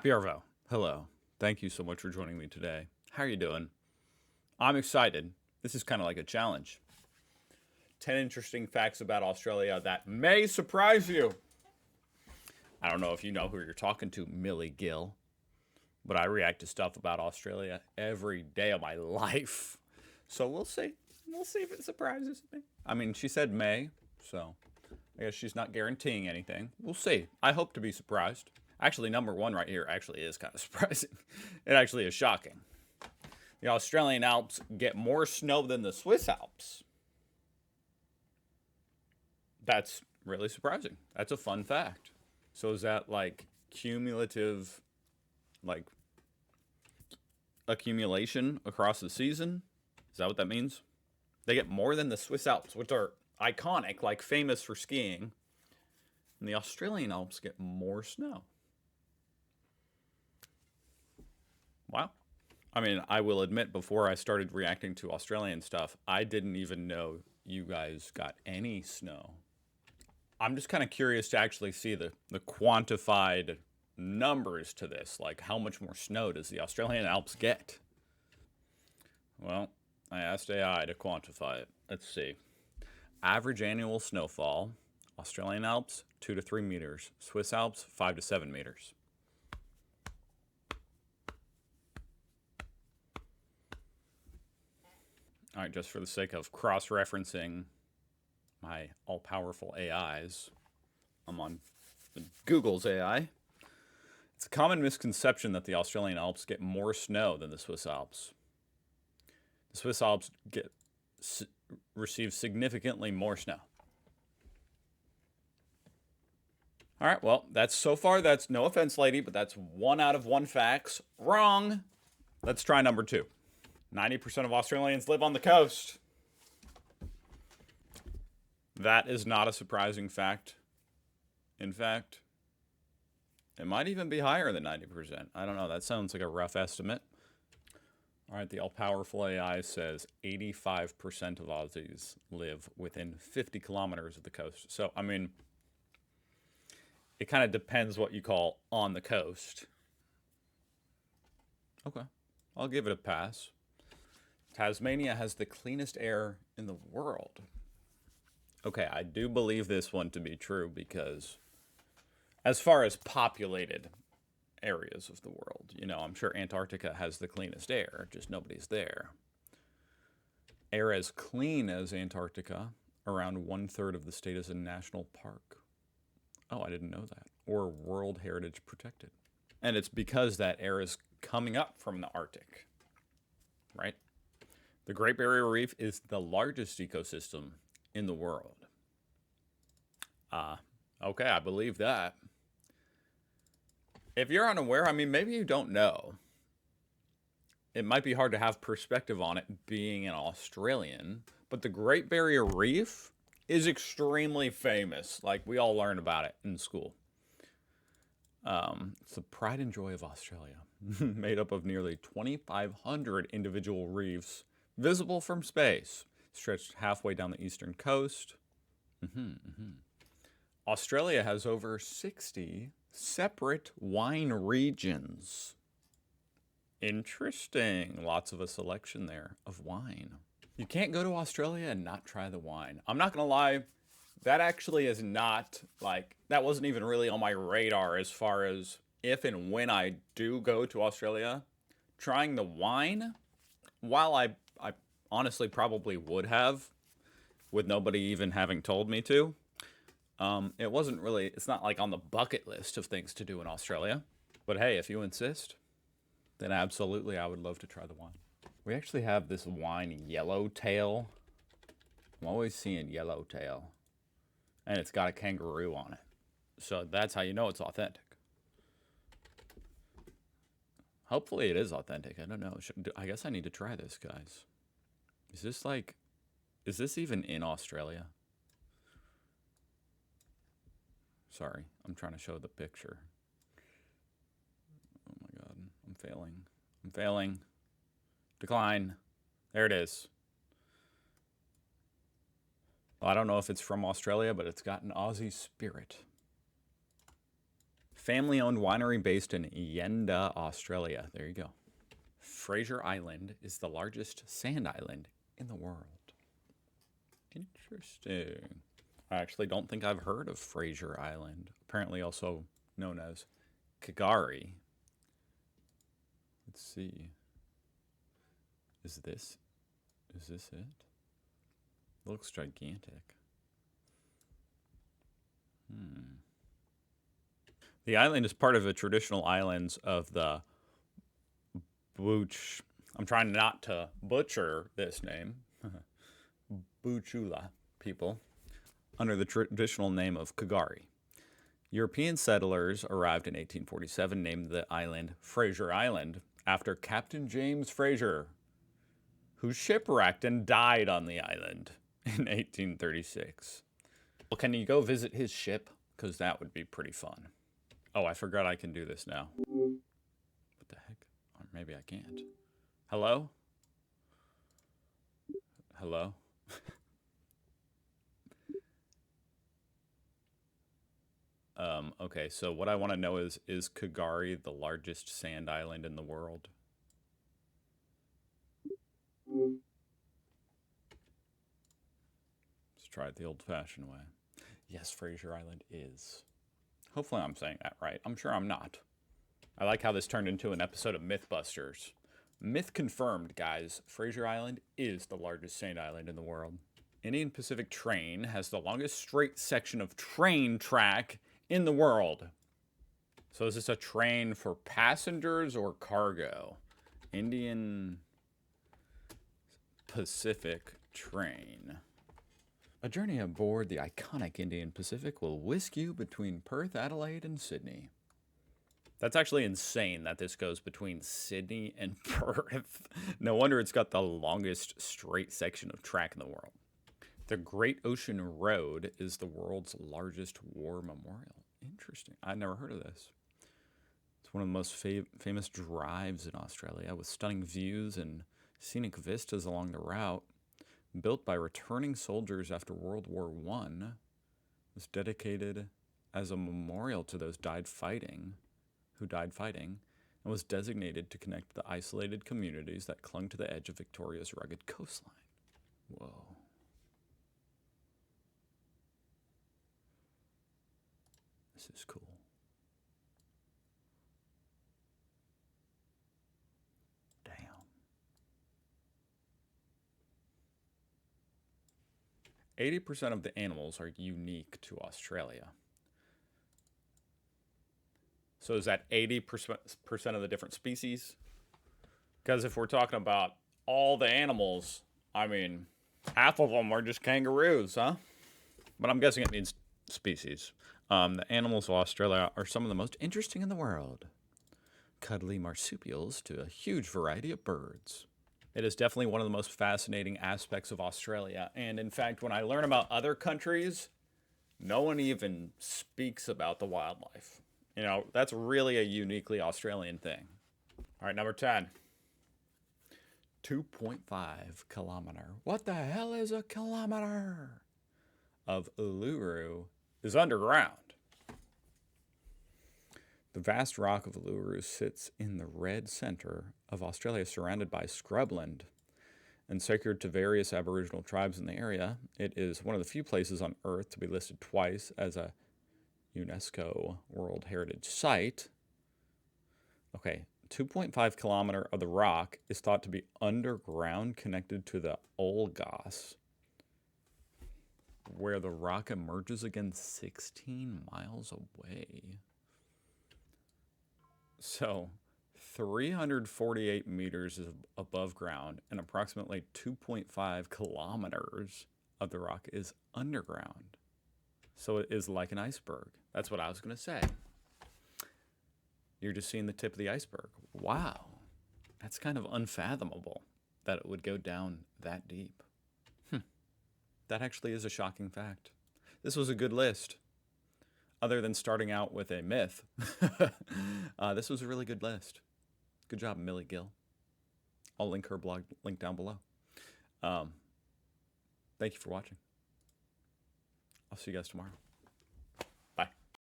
Yarvo. Hello. Thank you so much for joining me today. How are you doing? I'm excited. This is kind of like a challenge. 10 interesting facts about Australia that may surprise you. I don't know if you know who you're talking to, Millie Gill, but I react to stuff about Australia every day of my life. So we'll see. We'll see if it surprises me. I mean, she said may, so I guess she's not guaranteeing anything. We'll see. I hope to be surprised. Actually, number one right here actually is kind of surprising. It actually is shocking. The Australian Alps get more snow than the Swiss Alps. That's really surprising. That's a fun fact. So is that like cumulative, like accumulation across the season? Is that what that means? They get more than the Swiss Alps, which are iconic, like famous for skiing. And the Australian Alps get more snow. Wow. I mean, I will admit, before I started reacting to Australian stuff, I didn't even know you guys got any snow. I'm just kind of curious to actually see the quantified numbers to this. Like, how much more snow does the Australian Alps get? Well, I asked AI to quantify it. Let's see. Average annual snowfall, Australian Alps, 2 to 3 meters. Swiss Alps, 5 to 7 meters. All right, just for the sake of cross-referencing my all-powerful AIs, I'm on Google's AI. It's a common misconception that the Australian Alps get more snow than the Swiss Alps. The Swiss Alps receive significantly more snow. All right, well, so far, that's no offense, lady, but that's 1 out of 1 facts. Wrong. Let's try number 2. 90% of Australians live on the coast. That is not a surprising fact. In fact, it might even be higher than 90%. I don't know. That sounds like a rough estimate. All right, the all-powerful AI says 85% of Aussies live within 50 kilometers of the coast. So, I mean, it kind of depends what you call on the coast. Okay, I'll give it a pass. Tasmania has the cleanest air in the world. Okay, I do believe this one to be true because as far as populated areas of the world, you know, I'm sure Antarctica has the cleanest air, just nobody's there. Air as clean as Antarctica, around 1/3 of the state is a national park. Oh, I didn't know that. Or World Heritage protected. And it's because that air is coming up from the Arctic, right? The Great Barrier Reef is the largest ecosystem in the world. Okay, I believe that. If you're unaware, I mean, maybe you don't know. It might be hard to have perspective on it being an Australian, but the Great Barrier Reef is extremely famous. Like, we all learn about it in school. It's the pride and joy of Australia, made up of nearly 2,500 individual reefs visible from space, stretched halfway down the eastern coast. Australia has over 60 separate wine regions. Interesting. Lots of a selection there of wine. You can't go to Australia and not try the wine. I'm not going to lie. That actually is not, like, that wasn't even really on my radar as far as if and when I do go to Australia. Trying the wine, while I honestly probably would have, with nobody even having told me to, it wasn't really, it's not like on the bucket list of things to do in Australia. But hey, if you insist, then absolutely I would love to try the wine. We actually have this wine, Yellowtail. I'm always seeing Yellowtail. And it's got a kangaroo on it. So that's how you know it's authentic. Hopefully it is authentic. I don't know. I guess I need to try this, guys. Is this even in Australia? Sorry, I'm trying to show the picture. Oh my God, I'm failing. Decline. There it is. Well, I don't know if it's from Australia, but it's got an Aussie spirit. Family-owned winery based in Yenda, Australia. There you go. Fraser Island is the largest sand island in the world. Interesting. I actually don't think I've heard of Fraser Island, apparently also known as Kagari. Let's see. Is this it? It looks gigantic. The island is part of the traditional islands of the Booch. I'm trying not to butcher this name. Buchula people, under the traditional name of Kagari. European settlers arrived in 1847, named the island Fraser Island after Captain James Fraser, who shipwrecked and died on the island in 1836. Well, can you go visit his ship? Because that would be pretty fun. Oh, I forgot I can do this now. What the heck? Or maybe I can't. Hello? Hello? Okay, so what I want to know is Kagari the largest sand island in the world? Let's try it the old-fashioned way. Yes, Fraser Island is. Hopefully I'm saying that right. I'm sure I'm not. I like how this turned into an episode of Mythbusters. Myth confirmed, guys. Fraser Island is the largest sand island in the world. Indian Pacific Train has the longest straight section of train track in the world. So is this a train for passengers or cargo? Indian Pacific Train. A journey aboard the iconic Indian Pacific will whisk you between Perth, Adelaide, and Sydney. That's actually insane that this goes between Sydney and Perth. No wonder it's got the longest straight section of track in the world. The Great Ocean Road is the world's largest war memorial. Interesting. I'd never heard of this. It's one of the most famous drives in Australia, with stunning views and scenic vistas along the route. Built by returning soldiers after World War I, was dedicated as a memorial to those who died fighting, and was designated to connect the isolated communities that clung to the edge of Victoria's rugged coastline. Whoa. This is cool. Damn. 80% of the animals are unique to Australia. So is that 80% of the different species? Because if we're talking about all the animals, I mean, half of them are just kangaroos, huh? But I'm guessing it means species. The animals of Australia are some of the most interesting in the world. Cuddly marsupials to a huge variety of birds. It is definitely one of the most fascinating aspects of Australia. And in fact, when I learn about other countries, no one even speaks about the wildlife. You know, that's really a uniquely Australian thing. All right, number 10. 2.5 kilometer. What the hell is a kilometer? Of Uluru is underground. The vast rock of Uluru sits in the red center of Australia, surrounded by scrubland and sacred to various Aboriginal tribes in the area. It is one of the few places on Earth to be listed twice as a UNESCO World Heritage Site. Okay, 2.5 kilometer of the rock is thought to be underground, connected to the Olgas, where the rock emerges again 16 miles away. So 348 meters is above ground, and approximately 2.5 kilometers of the rock is underground. So it is like an iceberg. That's what I was going to say. You're just seeing the tip of the iceberg. Wow. That's kind of unfathomable that it would go down that deep. That actually is a shocking fact. This was a good list. Other than starting out with a myth, this was a really good list. Good job, Millie Gill. I'll link her blog link down below. Thank you for watching. I'll see you guys tomorrow.